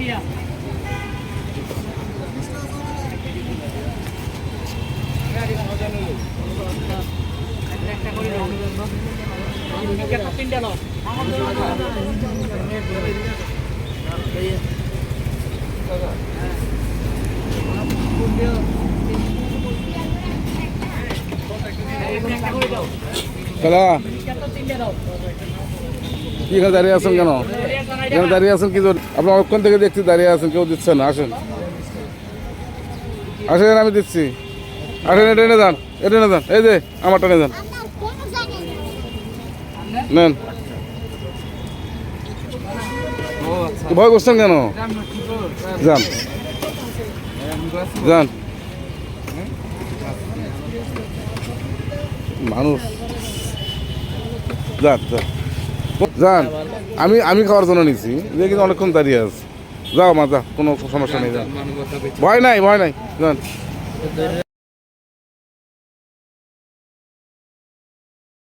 কি দাঁড়িয়ে আছেন কেন? এখানে দাঁড়িয়ে আছেন কি? আপনি অনেকক্ষণ থেকে দেখছি দাঁড়িয়ে আছেন, কেউ দিচ্ছেন না। আসেন আসেন, আমি দিচ্ছি। আসেন, এটা এনে যান, এটা এনে যান। এই যে আমারটা নিয়ে যান, নেন। ভয় করছেন কেন? যান যান, মানুষ যান যান। আমি খাওয়ার জন্য নিছি, যে কিন্তু অনেকক্ষণ দাঁড়িয়ে আছে। যাও মা, যা, কোনো সমস্যা নেই। যান, ভয় নাই, ভয় নাই, যান।